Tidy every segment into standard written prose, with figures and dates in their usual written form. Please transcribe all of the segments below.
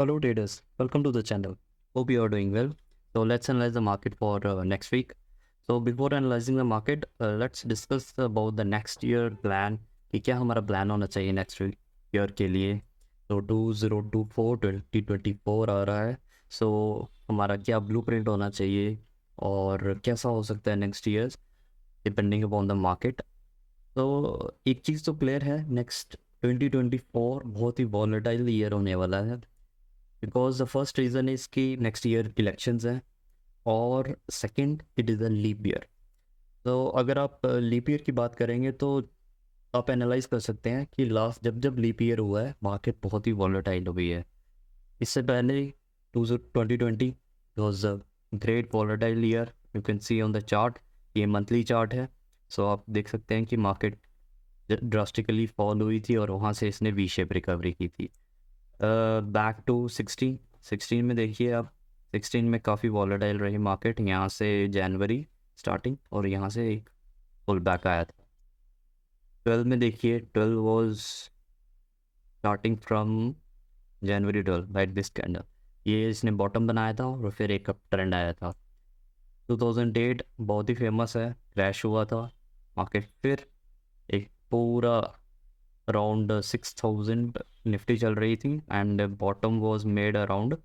Hello traders, welcome to the channel. Hope you are doing well. So let's analyze the market for next week. So before analyzing the market, let's discuss about the next year plan कि क्या हमारा plan होना चाहिए next year के लिए. तो 2024 2024 आ रहा है. So हमारा क्या blueprint होना चाहिए और कैसा हो सकता है next years depending upon the market. तो एक चीज़ तो क्लियर है, नेक्स्ट 2024 बहुत ही वॉलेटाइल ईयर होने वाला है. Because the first reason is कि नेक्स्ट ईयर इलेक्शंस हैं और second it is a leap year. तो अगर आप लीप ईयर की बात करेंगे तो आप एनालाइज कर सकते हैं कि लास्ट जब जब लीप ईयर हुआ है मार्केट बहुत ही वॉलेटाइल हुई है. इससे पहले 2020 was a great volatile year. You can see on the chart, ये मंथली चार्ट है. सो आप देख सकते हैं कि मार्केट ड्रास्टिकली फॉल हुई थी और वहाँ से इसने वी शेप रिकवरी की थी. बैक टू 16 में देखिए आप, 16 में काफ़ी वॉलेटाइल रही मार्केट. यहाँ से जनवरी स्टार्टिंग और यहाँ से एक पुल बैक आया था. 12 में देखिए, 12 was starting from January 12 like this candle. ये इसने बॉटम बनाया था और फिर एक अप ट्रेंड आया था. 2008 बहुत ही फेमस है, क्रैश हुआ था मार्केट. फिर एक पूरा अराउंड 6000 निफ्टी चल रही थी and bottom was made around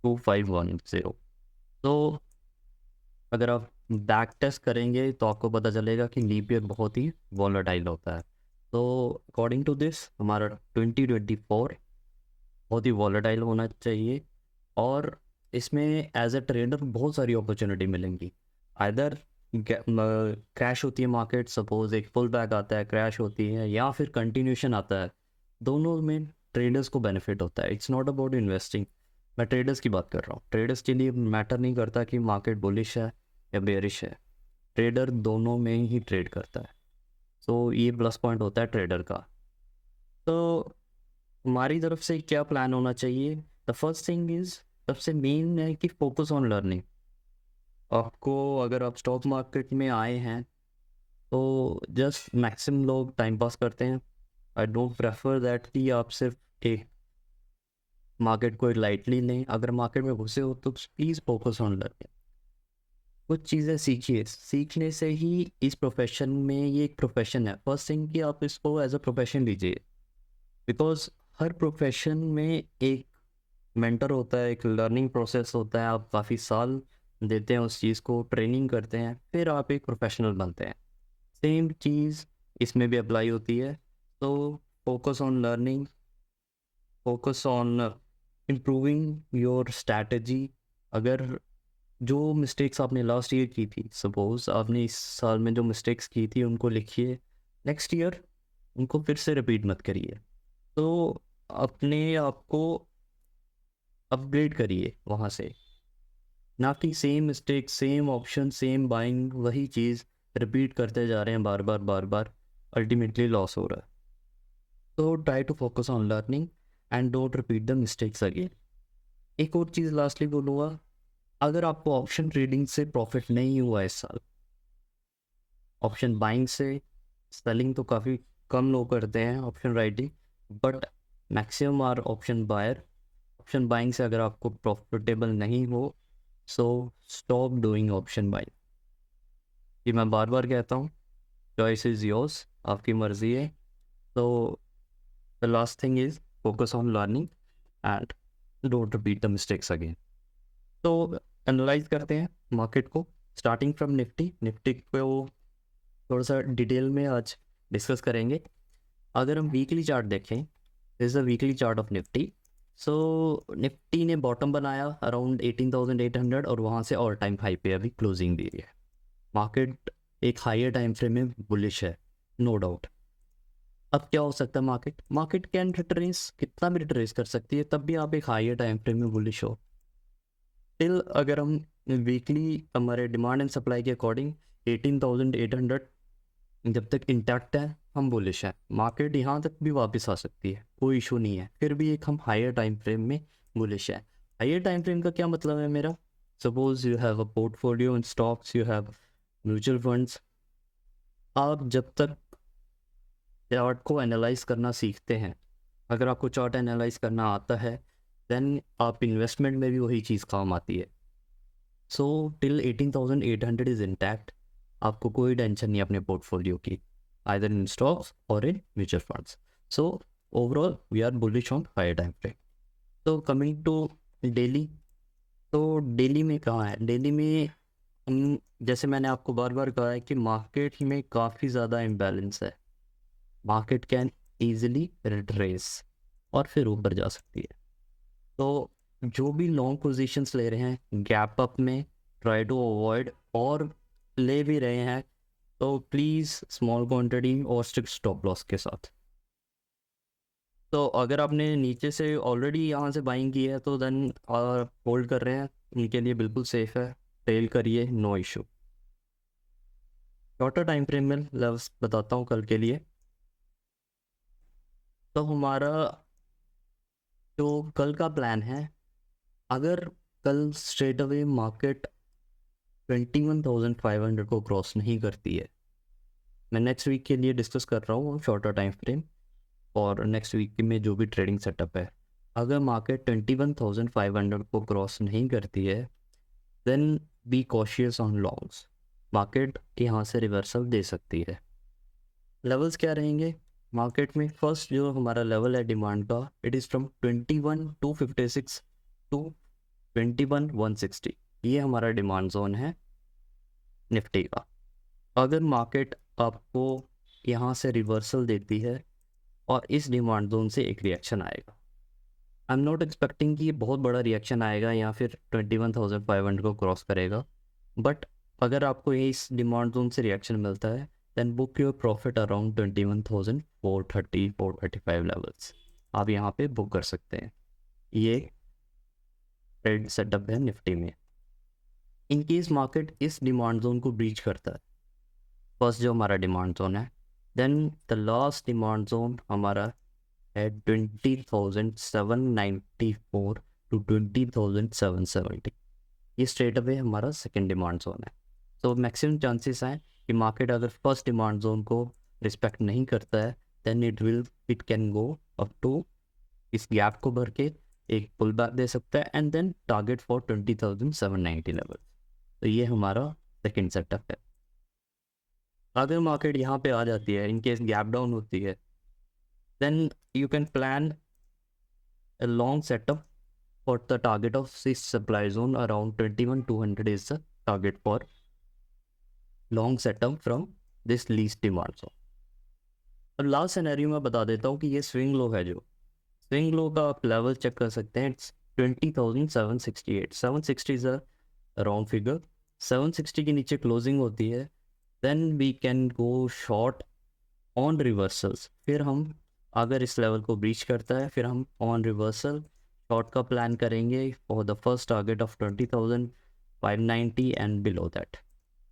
2510. तो अगर आप बैक टेस्ट करेंगे तो आपको पता चलेगा कि लीप ईयर बहुत ही वॉलेटाइल होता है. तो अकॉर्डिंग टू दिस हमारा 2024 बहुत ही वॉलेटाइल होना चाहिए और इसमें एज ए ट्रेडर बहुत सारी अपॉर्चुनिटी मिलेंगी. आइदर क्रैश होती है मार्केट, सपोज एक पुल बैक आता है, क्रैश होती है, या फिर कंटिन्यूशन आता है. दोनों में ट्रेडर्स को बेनिफिट होता है. It's not about investing. मैं ट्रेडर्स की बात कर रहा हूँ. ट्रेडर्स के लिए मैटर नहीं करता कि मार्केट बुलिश है या बेरिश है. ट्रेडर दोनों में ही ट्रेड करता है. तो ये प्लस पॉइंट होता है ट्रेडर का. तो हमारी तरफ से क्या प्लान होना चाहिए? द फर्स्ट थिंग इज़, सबसे मेन है कि फोकस ऑन लर्निंग. आपको अगर आप स्टॉक मार्केट में आए हैं तो जस्ट मैक्सिमम लोग टाइम पास करते हैं. आई डोंट प्रेफर दैट कि आप सिर्फ एक मार्केट को लाइटली लें. अगर मार्केट में घुसे हो तो प्लीज़ फोकस ऑन लर्निंग. कुछ चीज़ें सीखिए. सीखने से ही इस प्रोफेशन में, ये एक प्रोफेशन है, फर्स्ट थिंग कि आप इसको एज अ प्रोफेशन लीजिए. बिकॉज हर प्रोफेशन में एक मेंटर होता है, एक लर्निंग प्रोसेस होता है. आप काफ़ी साल देते हैं उस चीज़ को, ट्रेनिंग करते हैं, फिर आप एक प्रोफेशनल बनते हैं. सेम चीज़ इसमें भी अप्लाई होती है. तो focus on learning, focus on improving your strategy. अगर जो मिस्टेक्स आपने लास्ट ईयर की थी, सपोज आपने इस साल में जो मिस्टेक्स की थी उनको लिखिए. नेक्स्ट ईयर उनको फिर से रिपीट मत करिए. तो अपने आप को अपग्रेड करिए वहाँ से, ना कि same mistake, same option, same buying, वही चीज़ रिपीट करते जा रहे हैं बार बार बार बार. अल्टीमेटली लॉस हो रहा है. तो try to focus on learning and don't repeat the mistakes again. एक और चीज़ लास्टली बोलूँगा, अगर आपको ऑप्शन ट्रेडिंग से प्रॉफिट नहीं हुआ इस साल, ऑप्शन बाइंग से, सेलिंग तो काफ़ी कम लोग करते हैं, option writing, but maximum are option buyer. Option buying से अगर आपको प्रॉफिटेबल नहीं हो, so stop doing option buying. ये मैं बार बार कहता हूँ, चॉइस इज़ योर्स, आपकी मर्ज़ी है. तो the last thing is focus on learning and don't repeat the mistakes again. तो एनालाइज करते हैं मार्केट को, स्टार्टिंग फ्रॉम निफ्टी. निफ्टी को थोड़ा सा डिटेल में आज डिस्कस करेंगे. अगर हम वीकली चार्ट देखें, this is a weekly chart of Nifty. So Nifty ने बॉटम बनाया अराउंड 18,800 और वहाँ से ऑल टाइम हाई पे अभी क्लोजिंग दी है. मार्केट एक हायर टाइम फ्रेम में बुलिश है, नो डाउट. अब क्या हो सकता है, मार्केट कैन रिट्रेस, कितना भी रिट्रेस कर सकती है, तब भी आप एक हायर टाइम फ्रेम में बुलिश हो. टिल अगर हम वीकली हमारे डिमांड एंड सप्लाई के अकॉर्डिंग 18,800 जब तक इंटैक्ट है, हम बुलिश हैं. मार्केट यहाँ तक भी वापस आ सकती है, कोई इशू नहीं है, फिर भी एक हम हायर टाइम फ्रेम में बुलिश है. हायर टाइम फ्रेम का क्या मतलब है मेरा? Suppose you have a portfolio in stocks, you have mutual funds. आप जब तक चार्ट को एनालाइज करना सीखते हैं, अगर आपको चार्ट एनालाइज करना आता है, देन आप इन्वेस्टमेंट में भी वही चीज़ काम आती है। सो टिल 18,800 इज़ इंटैक्ट, आपको कोई टेंशन नहीं अपने पोर्टफोलियो की, आइदर इन स्टॉक्स और in mutual funds. So overall we are bullish on higher time frame. तो कमिंग टू डेली, तो डेली में कहाँ है, डेली में जैसे मैंने आपको बार बार कहा है कि मार्केट में काफ़ी ज़्यादा इम्बैलेंस है। मार्केट कैन ईजिली रिट्रेस और फिर ऊपर जा सकती है। तो जो भी लॉन्ग पोजीशंस ले रहे हैं गैप अप में, ट्राई टू अवॉइड, और ले भी रहे हैं तो प्लीज़ स्मॉल क्वांटिटी और स्ट्रिक्ट स्टॉप लॉस के साथ। तो अगर आपने नीचे से ऑलरेडी यहाँ से बाइंग की है तो देन होल्ड कर रहे हैं, उनके लिए बिल्कुल सेफ है, टेल करिए, no issue. Shorter time frame में लेवल्स बताता हूँ कल के लिए। तो हमारा जो कल का प्लान है, अगर कल स्ट्रेट अवे मार्केट 21,500 को क्रॉस नहीं करती है, मैं नेक्स्ट वीक के लिए डिस्कस कर रहा हूँ शॉर्टर टाइम फ्रेम, और नेक्स्ट वीक में जो भी ट्रेडिंग सेटअप है, अगर मार्केट 21,500 को क्रॉस नहीं करती है then be cautious on longs. Market यहाँ से रिवर्सल दे सकती है। लेवल्स क्या रहेंगे मार्केट में? फर्स्ट जो हमारा लेवल है डिमांड का, इट इज़ फ्रॉम 21,256 टू 21,160, ये हमारा डिमांड जोन है निफ्टी का। अगर मार्केट आपको यहाँ से रिवर्सल देती है और इस डिमांड जोन से एक रिएक्शन आएगा, आई एम नॉट एक्सपेक्टिंग कि ये बहुत बड़ा रिएक्शन आएगा या फिर 21,500 को क्रॉस करेगा, बट अगर आपको ये इस डिमांड जोन से रिएक्शन मिलता है then book your profit around 21,430 435 levels, आप यहाँ पे बुक कर सकते हैं। ये ट्रेड सेटअप है निफ्टी में। इन केस मार्केट इस डिमांड जोन को ब्रीच करता है, फर्स्ट जो हमारा डिमांड जोन है, then the last demand zone हमारा है 20,794 टू 20,770, ये स्ट्रेट अवे हमारा सेकेंड डिमांड जोन है। तो मैक्सिमम चांसेस हैं कि मार्केट अगर फर्स्ट डिमांड जोन को रिस्पेक्ट नहीं करता है then it can go up to, इस गैप को भर के एक पुल बैक दे सकता है and then target for 20,790 level. तो ये हमारा सेकेंड सेटअप है। अगर मार्केट यहाँ पे आ जाती है, इन केस गैप डाउन होती है, then you can plan a long setup for the target of this supply zone around 21,200 is the target for long setup from this least demand zone। अब last scenario में बता देता हूँ कि ये swing low है, जो स्विंग लो का आप लेवल चेक कर सकते हैं, it's 20,768, 760 is a round figure, 760 के नीचे क्लोजिंग होती है then we can go short on reversals. फिर हम अगर इस लेवल को ब्रीच करता है फिर हम ऑन रिवर्सल शॉर्ट का प्लान करेंगे for the first target of 20,590 and below that.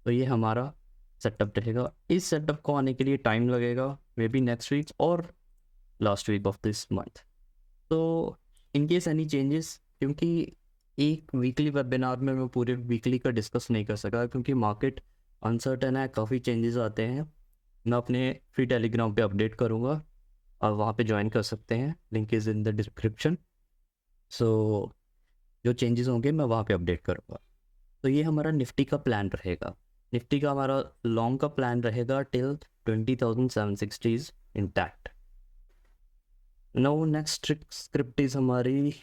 तो ये हमारा सेटअप रहेगा। इस सेटअप को आने के लिए टाइम लगेगा, मे बी नेक्स्ट वीक और last week of this month. तो इन केस एनी चेंजेस, क्योंकि एक वीकली वेबिनार में मैं पूरे वीकली का डिस्कस नहीं कर सका क्योंकि मार्केट अनसर्टन है, काफ़ी चेंजेस आते हैं, मैं अपने फ्री टेलीग्राम पे अपडेट करूँगा, आप वहाँ पे ज्वाइन कर सकते हैं, link is in the description. So जो चेंजेस होंगे मैं वहाँ पे अपडेट करूँगा। तो ये हमारा निफ्टी का प्लान रहेगा। निफ्टी का हमारा लॉन्ग का प्लान रहेगा till 20,760 is intact. No next script is हमारी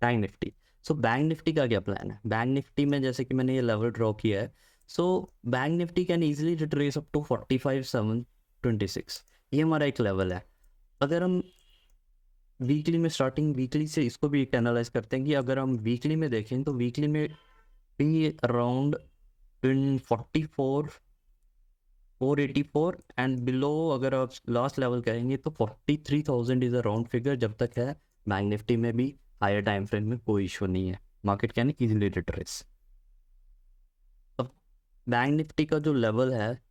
bank Nifty. So bank Nifty का क्या प्लान है? बैंक निफ्टी में जैसे कि मैंने ये लेवल ड्रॉ किया है, so bank Nifty can easily retrace up to 45,726, ये हमारा एक लेवल है। अगर हम वीकली में, स्टार्टिंग वीकली से इसको भी एनालाइज करते हैं कि अगर हम वीकली में देखें तो वीकली में भी अराउंड 484 एंड बिलो, अगर आप लास्ट लेवल कहेंगे तो 43,000 इज अ राउंड फिगर जब तक है। बैंक निफ्टी में भी हायर टाइम फ्रेम में कोई इशू नहीं है, मार्केट कैन इजीली रिट्रेस। अब बैंक निफ्टी का जो लेवल है,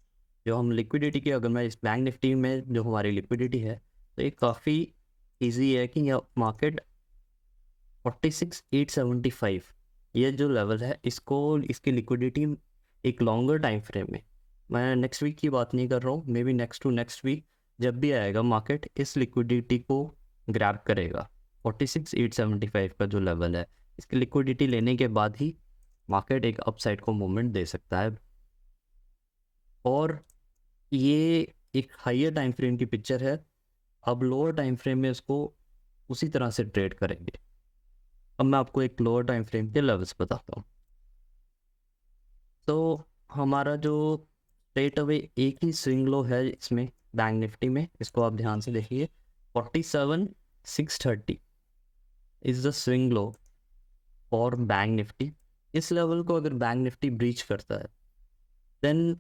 जो हम लिक्विडिटी की, अगर मैं इस बैंक निफ्टी में जो हमारी लिक्विडिटी है तो ये काफ़ी इजी है कि यह मार्केट 46,875, ये जो लेवल है इसको, इसकी लिक्विडिटी एक लॉन्गर टाइम फ्रेम में, मैं नेक्स्ट वीक की बात नहीं कर रहा हूँ, maybe next to next week जब भी आएगा मार्केट इस लिक्विडिटी को ग्रैब करेगा 46,875 का जो लेवल है, इसकी लिक्विडिटी लेने के बाद ही मार्केट एक अपसाइड को मूवमेंट दे सकता है। और ये एक हाइयर टाइम फ्रेम की पिक्चर है। अब लोअर टाइम फ्रेम में इसको उसी तरह से ट्रेड करेंगे। अब मैं आपको एक लोअर टाइम फ्रेम के लेवल्स बताता हूँ। तो हमारा जो स्ट्रेट अवे एक ही स्विंग लो है इसमें बैंक निफ्टी में, इसको आप ध्यान से देखिए। 47,630 is the swing low for bank Nifty. इस लेवल को अगर बैंक निफ्टी ब्रीच करता है then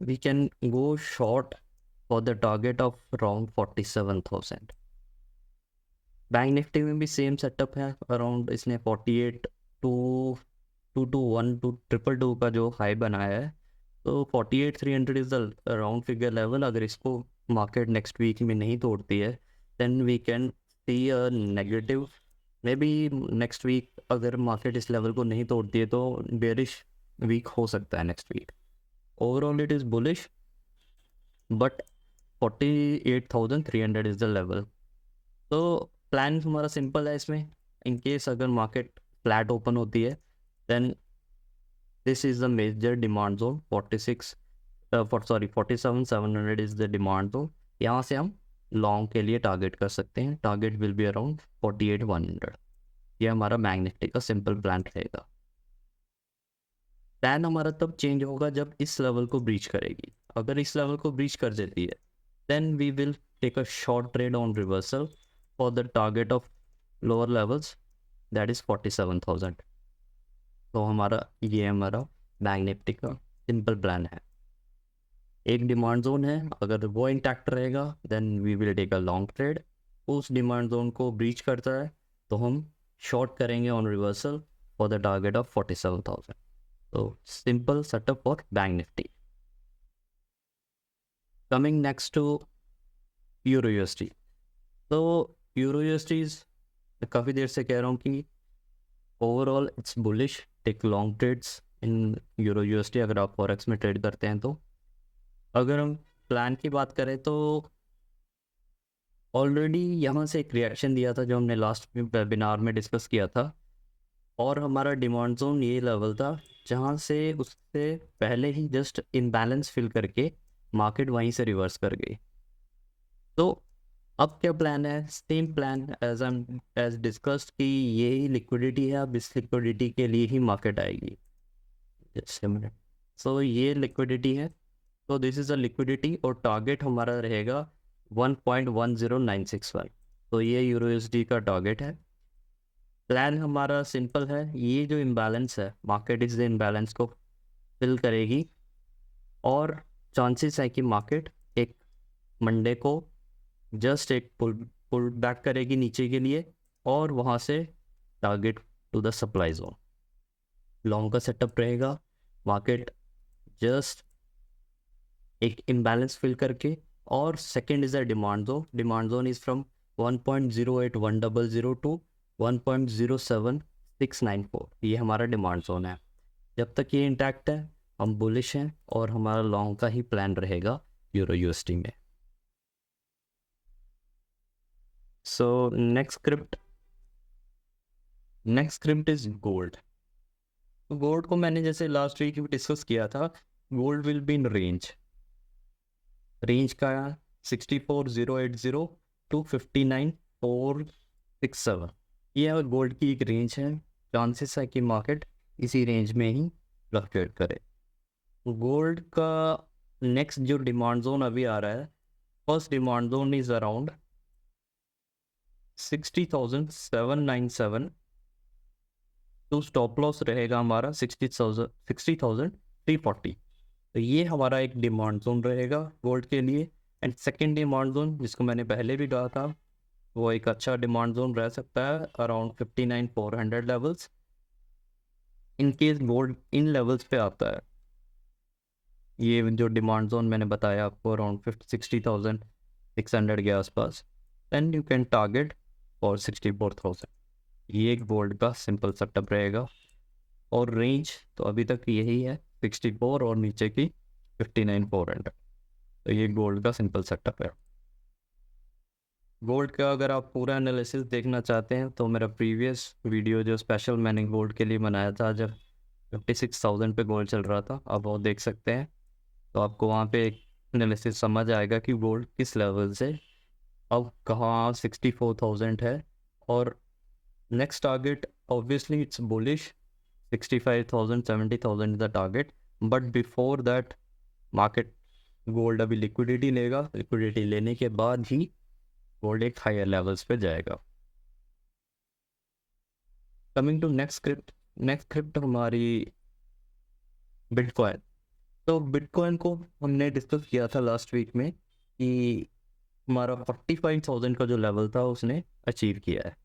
we can go short for the target of around 47,000। Bank Nifty में भी सेम सेटअप है, अराउंड इसने 48 टू 221 टू 222 का जो हाई बनाया है। तो 48,300 is the round figure level. अगर इसको मार्केट नेक्स्ट वीक में नहीं तोड़ती है then we can see a negative. Maybe next week अगर मार्केट इस लेवल को नहीं तोड़ती है तो बेरिश वीक हो सकता है next week. Overall it is bullish but 48,300 is the level. तो प्लान हमारा सिंपल है इसमें। इन केस अगर मार्केट फ्लैट ओपन होती है then this is the major demand zone 47,700 is the demand zone. यहाँ से हम लॉन्ग के लिए टारगेट कर सकते हैं। Target will be around 48,100। ये हमारा बैंक निफ्टी का सिंपल प्लान रहेगा। प्लान हमारा तब चेंज होगा जब इस लेवल को ब्रीच करेगी। अगर इस लेवल को ब्रीच कर देती है then we will take a short trade on reversal for the target of lower levels that is 47,000। तो ये हमारा बैंक निफ्टी का सिंपल प्लान है। एक डिमांड जोन है, अगर वो इंटैक्ट रहेगा then we will take a long trade. उस डिमांड जोन को ब्रीच करता है तो हम शॉर्ट करेंगे on reversal for the target of 47,000। तो simple setup for bank Nifty. Coming next to euro USD. तो यूरो यूएसडी काफ़ी देर से कह रहा हूँ कि overall it's bullish. Take long trades in euro USD अगर आप फॉरेक्स में ट्रेड करते हैं तो। अगर हम प्लान की बात करें तो ऑलरेडी यहाँ से एक रिएक्शन दिया था जो हमने लास्ट वेबिनार में डिस्कस किया था। और हमारा डिमांड जोन ये लेवल था जहाँ से उससे पहले ही जस्ट इनबैलेंस फिल करके मार्केट वहीं से रिवर्स कर गई। तो अब क्या प्लान है? सेम प्लान एज डिस्कस्ड कि ये ही लिक्विडिटी है। अब इस लिक्विडिटी के लिए ही मार्केट आएगी। Just minute. सो ये लिक्विडिटी है। तो दिस इज़ अ लिक्विडिटी और टारगेट हमारा रहेगा 1.10961। तो ये यूरो यूएसडी का टारगेट है। प्लान हमारा सिंपल है। ये जो इम्बैलेंस है मार्केट इस इम्बैलेंस को फिल करेगी और चांसेस है कि मार्केट एक मंडे को जस्ट एक पुल बैक करेगी नीचे के लिए और वहाँ से target to the supply zone. Long का सेटअप रहेगा। मार्केट जस्ट एक इम्बैलेंस फिल करके और second is a demand zone. Demand zone is from 1.08100 to 1.07694। ये हमारा डिमांड जोन है। जब तक ये इंटैक्ट है हम बुलिश हैं और हमारा लॉन्ग का ही प्लान रहेगा यूरो यूएसडी में। So next crypt is gold. Gold को मैंने जैसे लास्ट वीक भी डिस्कस किया था, gold will be in range का 64,080 टू 59,467। ये गोल्ड की एक रेंज है। चांसेस है कि मार्केट इसी रेंज में ही फ्लक्चुएट करे। गोल्ड का नेक्स्ट जो डिमांड जोन अभी आ रहा है, first demand zone is around 60,797 तो स्टॉप लॉस रहेगा हमारा 60,340। तो ये हमारा एक डिमांड जोन रहेगा गोल्ड के लिए। एंड सेकेंड डिमांड जोन जिसको मैंने पहले भी कहा था वो एक अच्छा डिमांड जोन रह सकता है around 59,400 levels. In case gold in levels पे आता है, ये जो डिमांड जोन मैंने बताया आपको अराउंड 60,600 के आसपास, then you can target for 64,000। ये गोल्ड का सिंपल सेटअप रहेगा। और रेंज तो अभी तक यही है 64 और नीचे की 59,400। तो ये गोल्ड का सिंपल सेटअप है। गोल्ड का अगर आप पूरा एनालिसिस देखना चाहते हैं तो मेरा प्रीवियस वीडियो जो स्पेशल मैंने गोल्ड के लिए बनाया था, जब 56,000 पे गोल्ड चल रहा था, आप वो देख सकते हैं। तो आपको वहाँ पे एक एनालिसिस समझ आएगा कि गोल्ड किस लेवल से अब कहाँ 64,000 है। और next target obviously it's bullish, 65,000 70,000 is the target. But before that market gold अभी लिक्विडिटी लेगा, लिक्विडिटी लेने के बाद ही गोल्ड एक हायर लेवल्स पे जाएगा। कमिंग टू नेक्स्ट क्रिप्ट हमारी बिटकॉइन। तो बिटकॉइन को हमने डिस्कस किया था लास्ट वीक में कि हमारा 45,000 का जो लेवल था उसने अचीव किया है,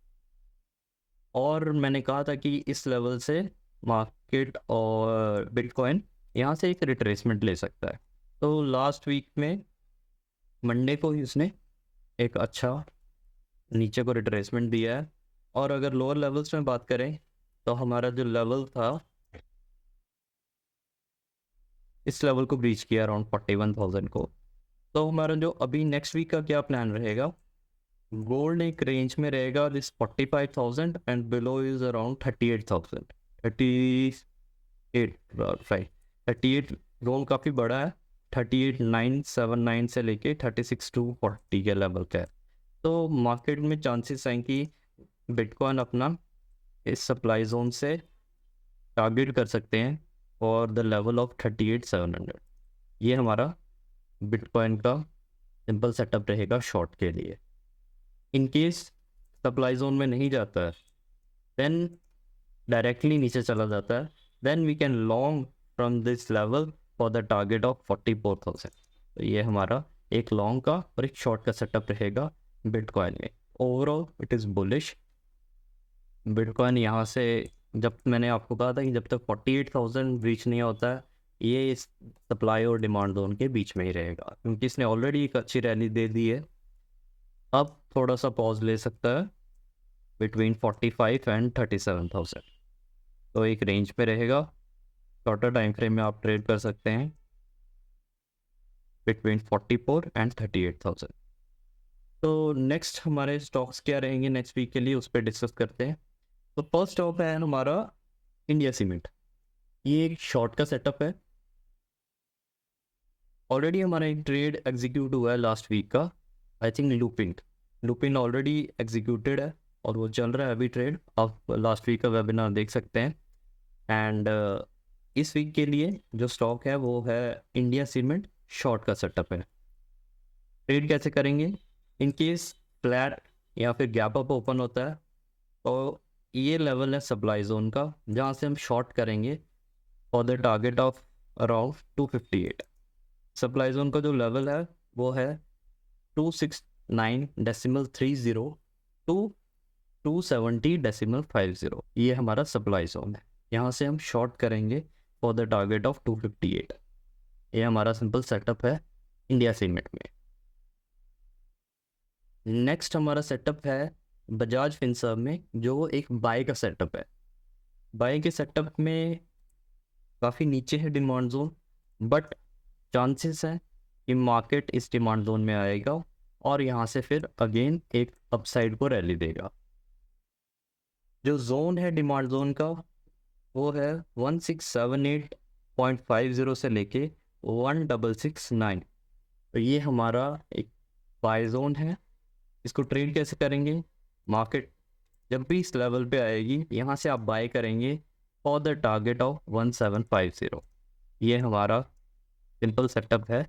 और मैंने कहा था कि इस लेवल से मार्केट और बिटकॉइन यहाँ से एक रिट्रेसमेंट ले सकता है। तो लास्ट वीक में मंडे को ही उसने एक अच्छा नीचे को रिट्रेसमेंट दिया है। और अगर लोअर लेवल्स में बात करें तो हमारा जो लेवल था इस लेवल को ब्रीच किया अराउंड 41,000 को। तो हमारा जो अभी नेक्स्ट वीक का क्या प्लान रहेगा, गोल्ड एक रेंज में रहेगा this 45,000 and below is around 38,000, 38 right, 38। Gold काफ़ी बड़ा है, 38,979 से लेके 36,240 के लेवल का है। तो मार्केट में चांसेस हैं कि बिटकॉइन अपना इस सप्लाई जोन से टारगेट कर सकते हैं और द लेवल ऑफ 38,700। ये हमारा बिटकॉइन का सिंपल सेटअप रहेगा शॉर्ट के लिए। इन केस सप्लाई जोन में नहीं जाता है, देन डायरेक्टली नीचे चला जाता है, then we can long from this level for the target of 44,000। तो ये हमारा एक लॉन्ग का और एक शॉर्ट का सेटअप रहेगा बिटकॉइन में। Overall it is bullish. Bitcoin यहाँ से, जब मैंने आपको कहा था कि जब तक 48,000 रीच नहीं होता है, ये इस सप्लाई और डिमांड जोन के बीच में ही रहेगा, क्योंकि इसने ऑलरेडी एक अच्छी रैली दे दी है। अब थोड़ा सा पॉज ले सकता है बिटवीन 45 एंड 37,000। तो एक रेंज पे रहेगा, शॉर्टर टाइम फ्रेम में आप ट्रेड कर सकते हैं बिटवीन 44 एंड 38,000। तो नेक्स्ट हमारे स्टॉक्स क्या रहेंगे नेक्स्ट वीक के लिए, उस पर डिस्कस करते हैं। तो फर्स्ट स्टॉक है हमारा इंडिया सीमेंट। ये एक शॉर्ट का सेटअप है। ऑलरेडी हमारा एक ट्रेड एग्जीक्यूट हुआ है लास्ट वीक का, I think Lupin. Lupin already executed है और वो चल रहा है अभी ट्रेड। आप लास्ट वीक का वेबिनार देख सकते हैं। एंड इस वीक के लिए जो स्टॉक है वो है इंडिया सीमेंट, शॉर्ट का सेटअप है। ट्रेड कैसे करेंगे, इन केस फ्लैट या फिर गैप अप ओपन होता है तो ये लेवल है सप्लाई जोन का, जहाँ से हम शॉर्ट करेंगे for the target of around 258। Supply zone का जो लेवल है वो है 269.30 टू 270.50। ये हमारा सप्लाई जोन है, यहाँ से हम शॉर्ट करेंगे फॉर द टारगेट ऑफ 258। ये हमारा सिंपल सेटअप है इंडिया सीमेंट में। नेक्स्ट हमारा सेटअप है बजाज फिनसर्व में, जो एक बाय का सेटअप है। बाय के सेटअप में काफ़ी नीचे है डिमांड जोन, बट चांसेस है कि मार्केट इस डिमांड जोन में आएगा और यहाँ से फिर अगेन एक अपसाइड को रैली देगा। जो जोन है डिमांड जोन का वो है 1678.50 से लेके 1669। तो ये हमारा एक बाय जोन है। इसको ट्रेड कैसे करेंगे, मार्केट जब भी इस लेवल पे आएगी यहाँ से आप बाय करेंगे फॉर द टारगेट ऑफ 1750। ये हमारा सिंपल सेटअप है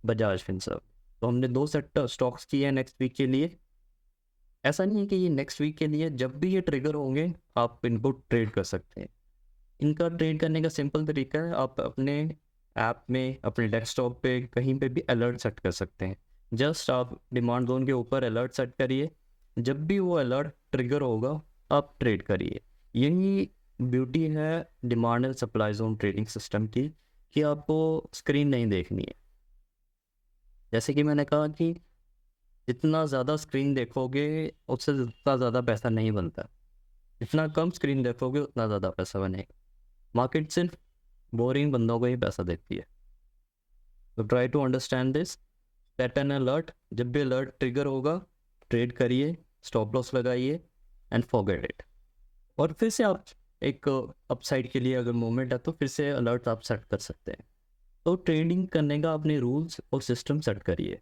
बजाज फिनसर्व। तो हमने दो सेट स्टॉक्स किए हैं नेक्स्ट वीक के लिए। ऐसा नहीं है कि ये नेक्स्ट वीक के लिए, जब भी ये ट्रिगर होंगे आप इनको ट्रेड कर सकते हैं। इनका ट्रेड करने का सिंपल तरीका है, आप अपने ऐप में अपने डेस्कटॉप पे कहीं पे भी अलर्ट सेट कर सकते हैं। जस्ट आप डिमांड जोन के ऊपर अलर्ट सेट करिए, जब भी वो अलर्ट ट्रिगर होगा आप ट्रेड करिए। यही ब्यूटी है demand and supply zone trading system की, कि आपको स्क्रीन नहीं देखनी है। जैसे कि मैंने कहा कि जितना ज़्यादा स्क्रीन देखोगे उससे जितना ज़्यादा पैसा नहीं बनता, जितना कम स्क्रीन देखोगे उतना ज़्यादा पैसा बनेगा। मार्केट सिर्फ बोरिंग बंदों को ही पैसा देती है। तो try to understand this, set an alert, जब भी अलर्ट ट्रिगर होगा ट्रेड करिए, स्टॉप लॉस लगाइए एंड फॉरगेट इट। और फिर से आप एक अपसाइड के लिए अगर मूवमेंट है तो फिर से अलर्ट आप सेट कर सकते हैं। तो ट्रेडिंग करने का अपने रूल्स और सिस्टम सेट करिए।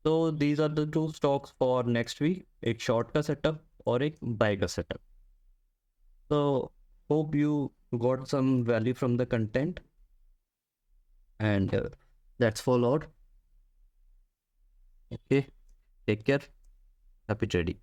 तो these are the two stocks for next week, एक शॉर्ट का सेटअप और एक बाय का सेटअप। तो hope you got some value from the content, and that's for all. Okay, take care, happy trading.